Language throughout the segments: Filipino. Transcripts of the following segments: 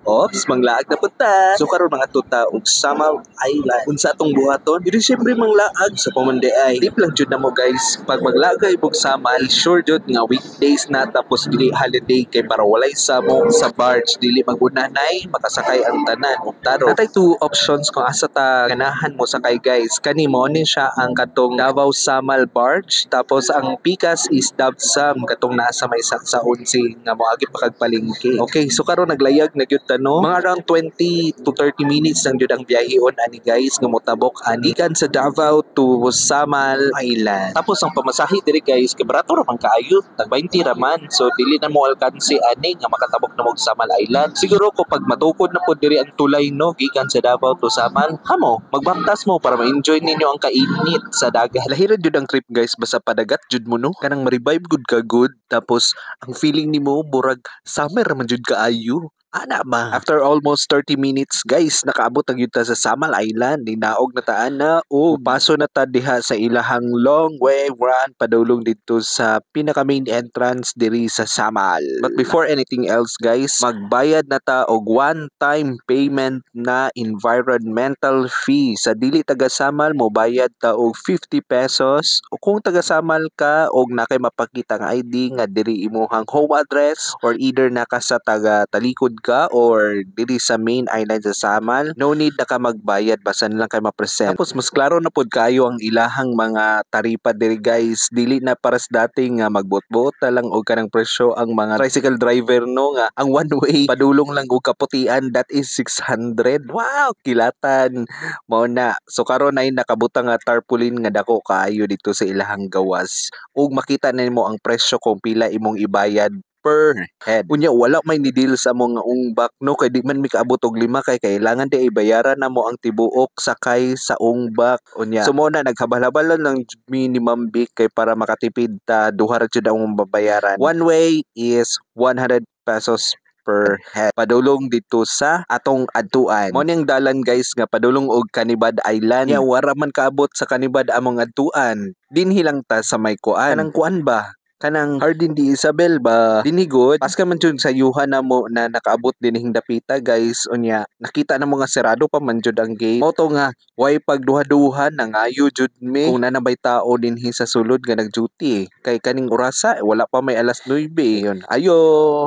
Ops, manglaag na punta. So karon mga tuta og Samal Island. Unsa atong buhaton? Dili syempre manglaag sa pamandi ay. Tip lang jud na mo guys. Pag maglagay og Samal, sure jud nga weekdays na tapos dili holiday kay para walay samo sa barge dili magunanay makasakay ang tanan ug taro. Natay two options kung asa ta ganahan mo sakay guys. Kani mo ni siya ang katong Davao Samal barge tapos ang pikas is Davsam katong nasa may sa unsi nga moagi pa kag palengke. Okay, so karon naglayag na gyud no? Mga around 20 to 30 minutes lang jud ang biyahon ani guys nga motabok ani kan sa Davao to Samal Island. Tapos ang pamasahe diri guys kay barato ra man kaayo, tag 20 ra man. So dili na mo alkansi ani nga makatabok na mo Samal Island. Siguro ko pag matukod na po diri ang tulay no gikan sa Davao to Samal, hamo magbaktas mo para ma-enjoy ninyo ang kainit sa dagat. Lahiran jud ang trip guys basta padagat jud mo no. Kanang ma-revive good ka good tapos ang feeling nimo burag summer man jud kaayo. Ana ba? After almost 30 minutes, guys, nakaabot ang yuta sa Samal Island. Ninaog na taan na o paso na ta diha sa ilahang long way run padulong dito sa pinaka main entrance diri sa Samal. But before anything else, guys, magbayad na ta og one-time payment na environmental fee. Sa dili taga Samal, mo bayad ta og 50 pesos. O kung taga Samal ka og nakay mapakita nga ID nga diri imuhang home address or either naka sa taga talikod ka or diri sa main island sa Samal, no need na ka magbayad basta lang kay ma-present. Tapos mas klaro na pud kayo ang ilahang mga taripa diri guys. Dili na paras dati nga magbot-bot lang og kanang presyo ang mga tricycle driver no nga ang one way padulong lang og kaputian that is 600. Wow, kilatan mao na. So karon ay nakabutang nga tarpaulin nga dako kaayo dito sa ilahang gawas. Ug makita na nimo ang presyo kung pila imong ibayad per head. Unya wala may ni-deal sa mga ungbak no kay di man mi kaabot og 5 kay kailangan di ibayaran na mo ang tibuok sakay sa ungbak. Unya so mo na naghabal-habalan ng minimum big kay para makatipid ta duha ra jud ang babayaran. One way is 100 pesos per head. Padulong dito sa atong adtuan. Mo ning dalan guys nga padulong og Canibad Island. Ya wara man kaabot sa Canibad among adtuan. Dinhi lang ta sa may kuan. Kanang kuan ba? Kanang Hardin di Isabel ba dinigod pas ka man jud sa yuhan na mo na nakaabot dinhing dapita guys unya nakita na mo nga serado pa man jud ang gate mo to nga way pagduha-duhan nangayo jud mi kung nanabay tao dinhi sa sulod nga nag-duty kay kaning orasa wala pa may alas 9 yon ayo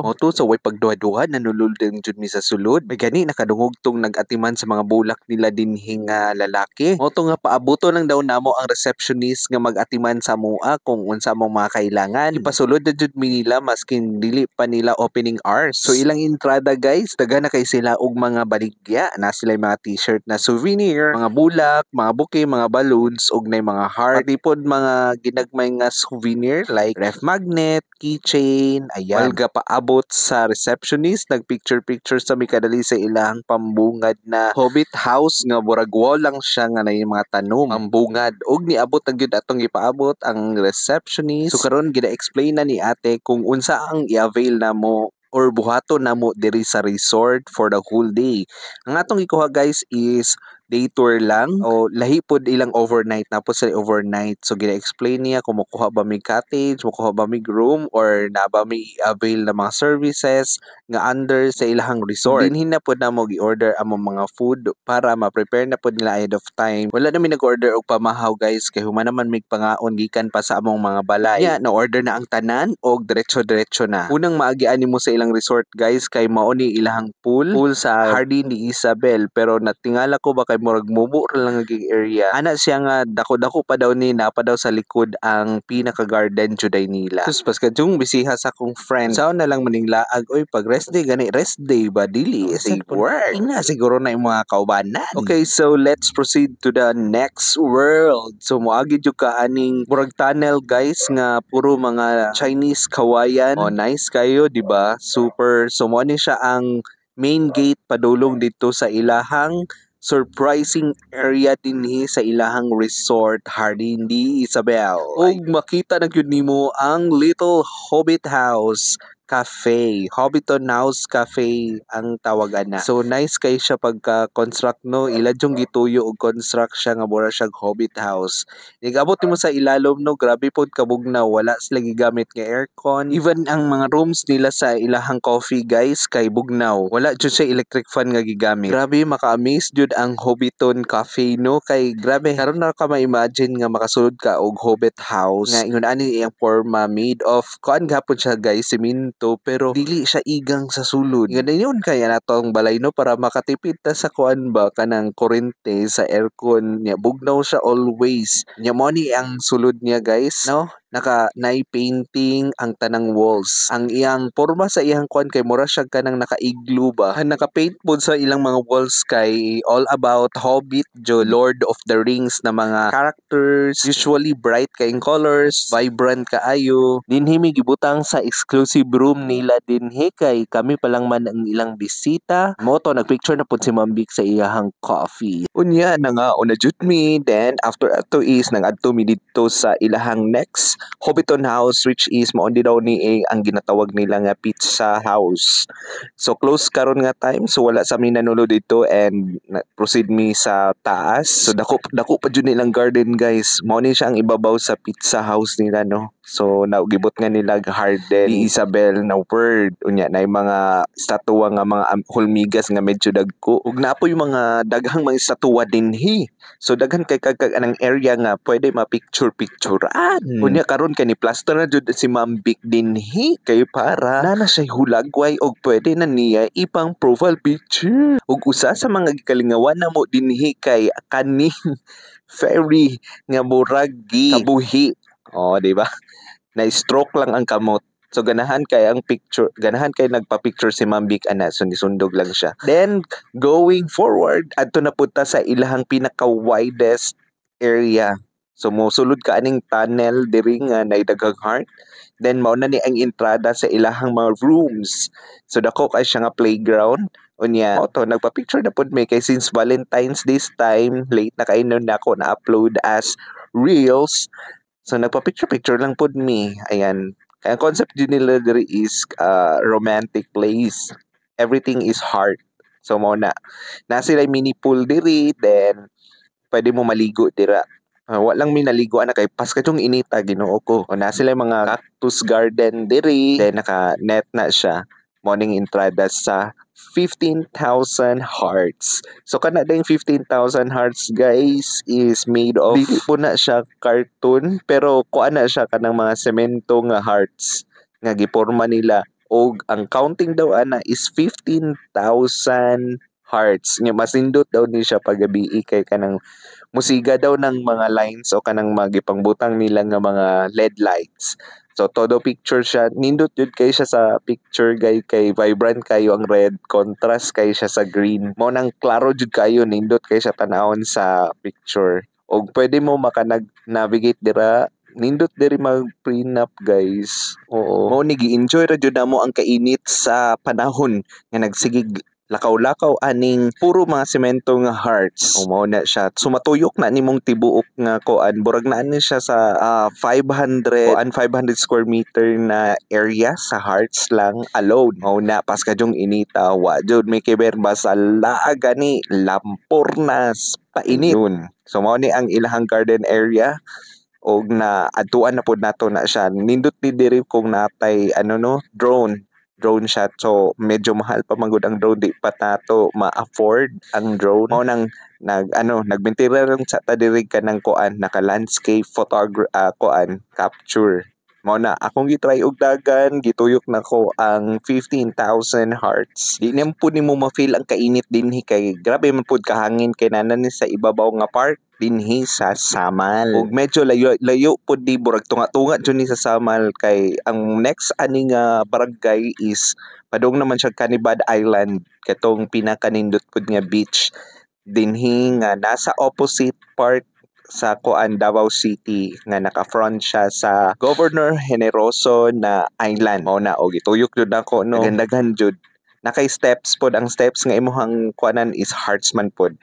mo to sa way pagduha-duhan nanulod din jud mi sa sulod may gani nakadungog tong nag-atiman sa mga bulak nila dinhi nga lalaki mo to nga paabuto lang daw namo ang receptionist nga mag-atiman sa mua kung unsa mong mga kailangan ipasulod na jud mi nila maskin dili pa nila opening hours. So ilang entrada guys, daga na kay sila og mga baligya. Na sila mga t-shirt na souvenir, mga bulak, mga bouquet, mga balloons ug nay mga heart. Pati pod mga ginagmay nga souvenir like ref magnet, keychain, ayan. Walga pa abot sa receptionist, nagpicture-picture sa mikadali sa ilang pambungad na Hobbit house nga burag wall lang siya nga nay mga tanom. Pambungad ug niabot ang gyud atong ipaabot ang receptionist. So karon explain na ni ate kung unsa ang i-avail na mo or buhaton na mo diri sa resort for the whole day. Ang atong ikuha guys is day tour lang o lahi pod ilang overnight na po sa overnight. So gina-explain niya kung makuha ba may cottage, makuha ba may room or na ba may avail na mga services nga under sa ilahang resort. Dinhin na pod na mo gi-order ang mga food para ma-prepare na pod nila ahead of time. Wala na mi nag-order og pamahaw guys kay human naman may pangaon gikan pa sa among mga balay. Nya na order na ang tanan og diretso-diretso na. Unang maagian nimo sa ilang resort guys kay mao ni ilahang pool sa Hardin di Isabel pero natingala ko ba kay murag mubo lang ang area. Ana siya nga dako-dako pa daw ni napa daw sa likod ang pinaka-garden juday nila. Sus pas kadtong bisiha sa akong friend. Sao na lang maning laag oy pag rest day gani rest day ba dili say work. Ina siguro na yung mga kaubanan. Okay, so let's proceed to the next world. So moagi jud ka aning murag tunnel guys nga puro mga Chinese kawayan. Oh nice kayo di ba? Super. So mo ni siya ang main gate padulong dito sa ilahang surprising area dinhi sa ilahang resort Hardin di Isabel. Ug makita na gyud nimo ang Little Hobbit house Cafe. Hobbiton House Cafe ang tawagan na. So nice kay siya pagka-construct no. Ila yung gituyo og construct siya nga mura siyang Hobbit House. Nigabot mo sa ilalom no, grabe pod kabugnaw, wala sila gigamit nga aircon. Even ang mga rooms nila sa ilahang coffee guys kay bugnaw. Wala jud siya electric fan nga gigamit. Grabe maka-amaze jud ang Hobbiton Cafe no, kay grabe karon na ka ma-imagine nga makasulod ka og Hobbit House nga ingon ani iyang forma made of kuan gapon siya guys, simento, pero dili siya igang sa sulod. Ganayon kaya nato ang balay no para makatipid ta sa kuan ba kanang kurente sa aircon niya. Bugnaw siya always. Nya mo ni ang sulod niya guys no. Naka painting ang tanang walls. Ang iyang porma sa iyang kuan kay mura siya kanang naka-igloo ba. Naka-paint pod sa ilang mga walls kay all about Hobbit, Lord of the Rings na mga characters, usually bright kayong colors, vibrant kaayo. Dinhi mi gibutang sa exclusive room nila dinhi kay kami pa lang man ang ilang bisita. Moto nagpicture na pod si Mambik sa iyahang coffee. Unya na nga una jud mi, then after ato is nag-adto mi dito sa ilahang next Hobbiton House, which is maondi daw ni ang ginatawag nila nga pizza house. So close karon nga time, so wala sa mi nanulo dito and proceed mi sa taas. So dako pa jud nilang garden guys. Mao ni siya ang ibabaw sa pizza house nila no. So naugibot nga nila Harden ni Isabel na word unya na mga statua nga mga hulmigas nga medyo dagko ug naapoy mga daghang mga statua dinhi. So daghan kay kag anang area nga pwede ma-picture-picturean. Unya karon kay ni plaster na jud si Mambik dinhi kay para na siya hulagway og pwede na niya ipang profile picture. Ug usa sa mga gikalingawan na mo dinhi kay kaning ferry nga murag kabuhi. Oh, di ba? Na-stroke lang ang kamot. So ganahan kay ang picture, ganahan kay nagpa-picture si Mambik ana, so nisundog lang siya. Then going forward, adto na punta sa ilahang pinaka-widest area. So mosulod ka aning tunnel diri nga naidaghang heart. Then mao na ni ang entrada sa ilahang mga rooms. So dako kay siya nga playground. Unya, to nagpa-picture na pud may kay since Valentine's this time, late na kay nun ako na-upload as reels. So nagpa-picture lang pud mi. Ayan. Kaya ang concept din nila diri is romantic place. Everything is heart. So mo na sila mini pool diri, then pwede mo maligo dira. Walang minaligo na kay pas kadtong inita Ginoo ko. O na sila mga cactus garden diri, then naka-net na siya. Morning entrada sa 15,000 hearts. So kana ding 15,000 hearts guys is made of dili po na siya cartoon pero kuan na siya kanang mga semento nga hearts nga giporma nila og ang counting daw ana is 15,000 hearts. Nga masindot daw ni siya pagabi kay kanang musiga daw ng mga lines o kanang magipangbutang nila nga mga LED lights. So todo picture siya, nindot jud kay siya sa picture kay vibrant kayo ang red, contrast kay siya sa green. Mo nang klaro jud kayo, nindot kay siya tanawon sa picture. Og pwede mo navigate dira, nindot diri mag-prenup guys. Oo. Mo ni gi-enjoy ra jud namo ang kainit sa panahon nga nagsigig lakaw-lakaw aning puro mga semento nga hearts. Mao na siya. Sumatuyok na nimong tibuok nga kuan. Burag na ni siya sa 500 square meter na area sa hearts lang alone. Mao na pas kadyong inita wa jud may kiberba sa laag gani lampornas painit. Yun. So mao ni ang ilahang garden area. Og na adtuan na pod nato na siya. Nindot ni diri kung natay drone shot. So medyo mahal pa magud ang drone, di pa tato ma-afford ang drone. Mao nang nagbentira lang sa tadirig ka ng kuan naka landscape capture. Mao na akong gitry og dagan, gituyok nako ang 15,000 hearts. Di na pud nimo ma-feel ang kainit dinhi kay grabe man pud kahangin kay nanan ni sa ibabaw nga part dinhi sa Samal. Ug medyo layo pud di burag tunga-tunga jud ni sa Samal kay ang next ani nga barangay is padung naman siya Canibad Island katong pinakanindot pud nga beach dinhi nga nasa opposite part sa Davao City nga naka-front siya sa Governor Generoso na island. Mao na og ituyok jud ako no. Gandaghan jud. Nakay steps pod, ang steps nga imuhang kuanan is hearts man pod.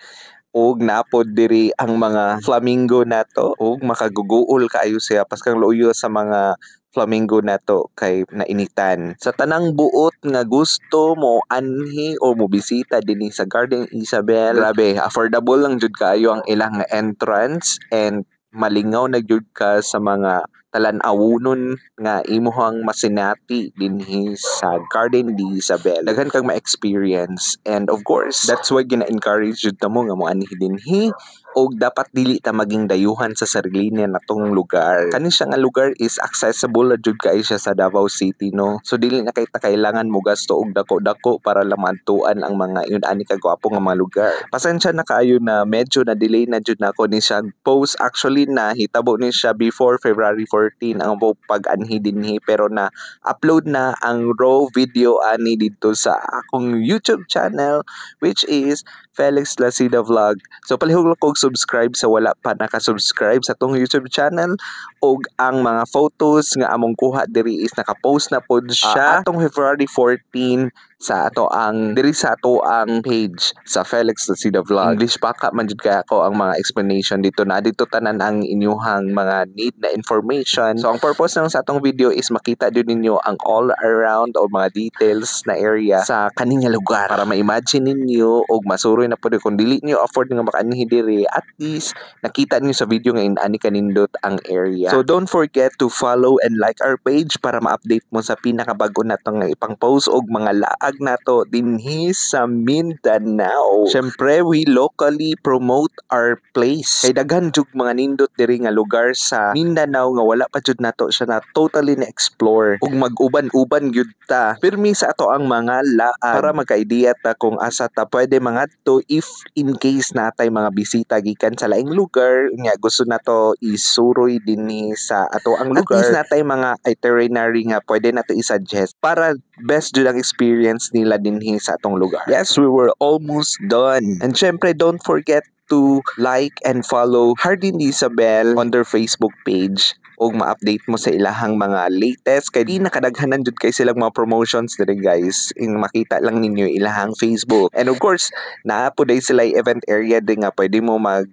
og napod diri ang mga flamingo nato og makaguguol kaayo siya paskang luyo sa mga flamingo nato kay nainitan. Sa tanang buot nga gusto mo anhi o mo bisita dinhi sa Garden Isabel, grabe affordable lang jud kaayo ang ilang entrance and malingaw na jud ka sa mga talan-awunon nga imuhang masinati dinhi sa Garden di Isabel. Daghan kang ma-experience and of course, that's why gina-encourage jud ta mo nga mo anhi dinhi og dapat dili ta maging dayuhan sa sarili niya natong lugar. Kani siya nga lugar is accessible na jud kay siya sa Davao City, no? So dili na kay ta kailangan mo gasto og dako-dako para lang maadtuan ang mga yun ani ka gwapo nga mga lugar. Pasensya na kaayo na medyo na delay na jud nako ni siya post. Actually na hitabo ni siya before February 14 ang pag-anhi dinhi pero na upload na ang raw video ani dito sa akong YouTube channel which is Felix Lacida Vlog. So palihog lang kog subscribe sa wala pa naka-subscribe sa tong YouTube channel og ang mga photos nga among kuha diri is naka-post na pod siya atong February 14 sa ato ang diri sa ato ang page sa Felix Lacida Vlog. English pa ka man jud kay ako ang mga explanation dito na dito tanan ang inyuhang mga need na information. So ang purpose ng sa atong video is makita jud ninyo ang all around o mga details na area sa kaning lugar para ma-imagine ninyo og masuroy na pod kung dili niyo afford nga makaanhi diri at least nakita niyo sa video nga inani kanindot ang area. So don't forget to follow and like our page para ma-update mo sa pinakabag-o natong nga ipang post og mga laag nato dinhi sa Mindanao. Syempre we locally promote our place. Kay daghan jud mga nindot diri nga lugar sa Mindanao nga wala pa jud nato siya na totally na explore ug mag-uban-uban gyud ta. Pirmi sa ato ang mga laag para magka-idea ta kung asa ta pwede mangadto if in case natay mga bisita gikan sa laing lugar nga gusto nato isuroy dinhi sa ato ang lugar. At least natay mga itinerary nga pwede nato i-suggest para best jud ang experience nila dinhi sa atong lugar. Yes, we were almost done. And syempre, don't forget to like and follow Hardin Isabel on their Facebook page o ma-update mo sa ilahang mga latest kay di nakadaghanan jud kay silang mga promotions diri guys in makita lang ninyo ilahang Facebook. And of course naa po day sila event area din nga pwede mo mag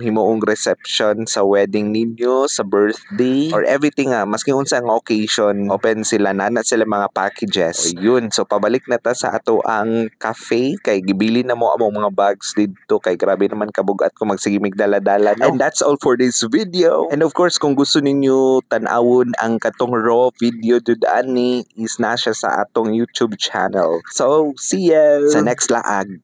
himuong reception sa wedding ninyo, sa birthday or everything maski unsa nga occasion open sila na sila mga packages. O, yun, so pabalik na ta sa ato ang cafe kay gibili na mo among mga bags dito kay grabe naman kabugat ko magsige migdala-dala, no? And that's all for this video. And of course kung gusto ninyo tan-awon ang katong raw video jud ani is na siya sa atong YouTube channel. So see ya sa next laag.